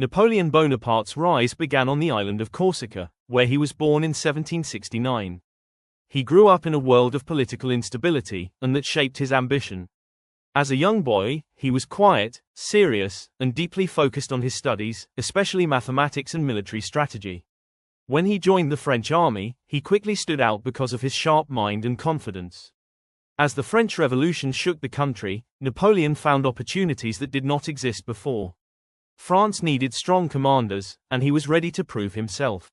Napoleon Bonaparte's rise began on the island of Corsica, where he was born in 1769. He grew up in a world of political instability, and that shaped his ambition. As a young boy, he was quiet, serious, and deeply focused on his studies, especially mathematics and military strategy. When he joined the French army, he quickly stood out because of his sharp mind and confidence. As the French Revolution shook the country, Napoleon found opportunities that did not exist before. France needed strong commanders, and he was ready to prove himself.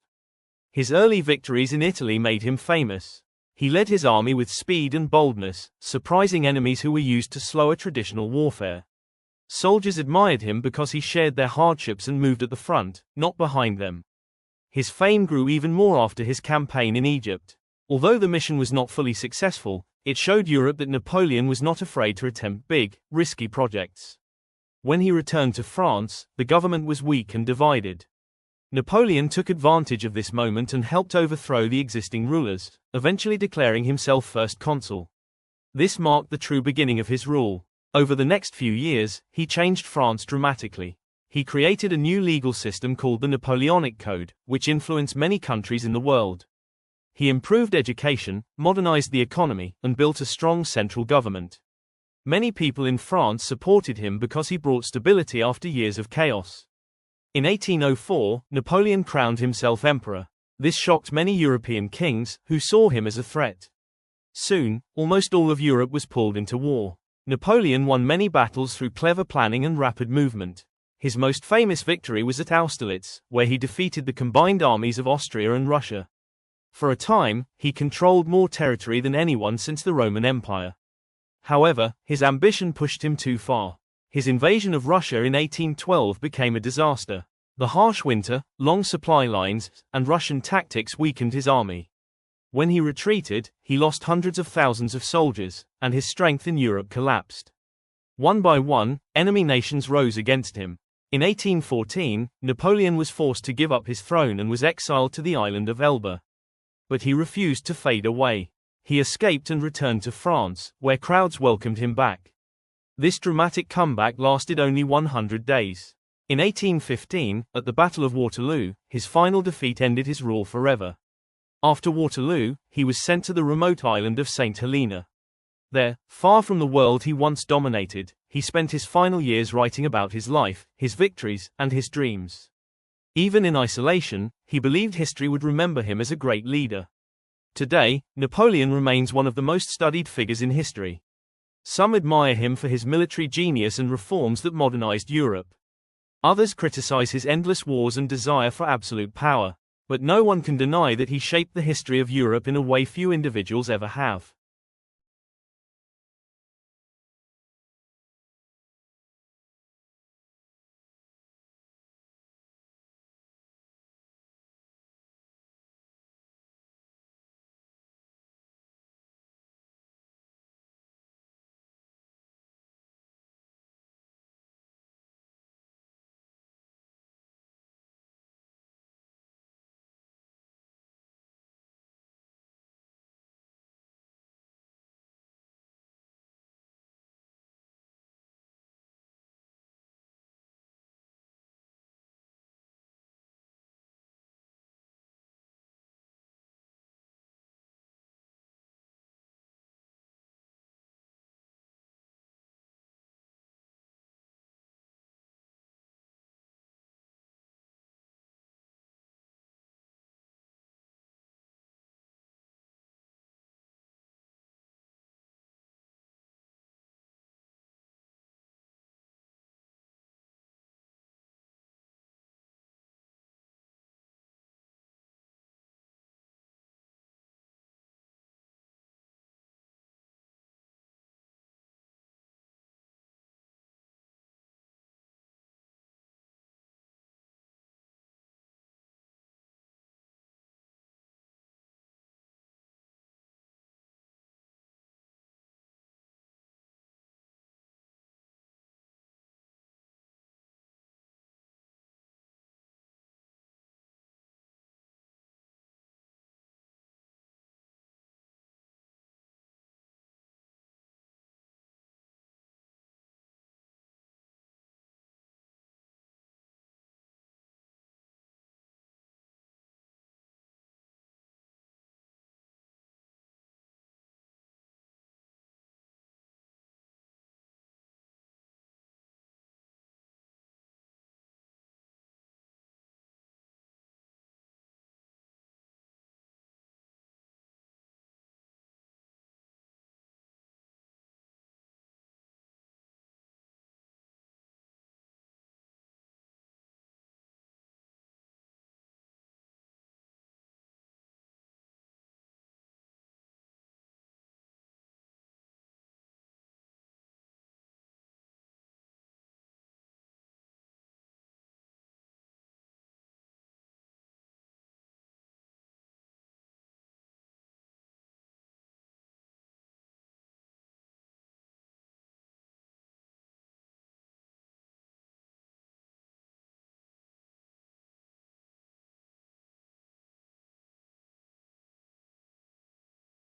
His early victories in Italy made him famous. He led his army with speed and boldness, surprising enemies who were used to slower traditional warfare. Soldiers admired him because he shared their hardships and moved at the front, not behind them. His fame grew even more after his campaign in Egypt. Although the mission was not fully successful, it showed Europe that Napoleon was not afraid to attempt big, risky projects. When he returned to France, the government was weak and divided. Napoleon took advantage of this moment and helped overthrow the existing rulers, eventually declaring himself first consul. This marked the true beginning of his rule. Over the next few years, he changed France dramatically. He created a new legal system called the Napoleonic Code, which influenced many countries in the world. He improved education, modernized the economy, and built a strong central government. Many people in France supported him because he brought stability after years of chaos. In 1804, Napoleon crowned himself emperor. This shocked many European kings, who saw him as a threat. Soon, almost all of Europe was pulled into war. Napoleon won many battles through clever planning and rapid movement. His most famous victory was at Austerlitz, where he defeated the combined armies of Austria and Russia. For a time, he controlled more territory than anyone since the Roman Empire. However, his ambition pushed him too far. His invasion of Russia in 1812 became a disaster. The harsh winter, long supply lines, and Russian tactics weakened his army. When he retreated, he lost hundreds of thousands of soldiers, and his strength in Europe collapsed. One by one, enemy nations rose against him. In 1814, Napoleon was forced to give up his throne and was exiled to the island of Elba. But he refused to fade away. He escaped and returned to France, where crowds welcomed him back. This dramatic comeback lasted only 100 days. In 1815, at the Battle of Waterloo, his final defeat ended his rule forever. After Waterloo, he was sent to the remote island of St. Helena. There, far from the world he once dominated, he spent his final years writing about his life, his victories, and his dreams. Even in isolation, he believed history would remember him as a great leader. Today, Napoleon remains one of the most studied figures in history. Some admire him for his military genius and reforms that modernized Europe. Others criticize his endless wars and desire for absolute power. But no one can deny that he shaped the history of Europe in a way few individuals ever have.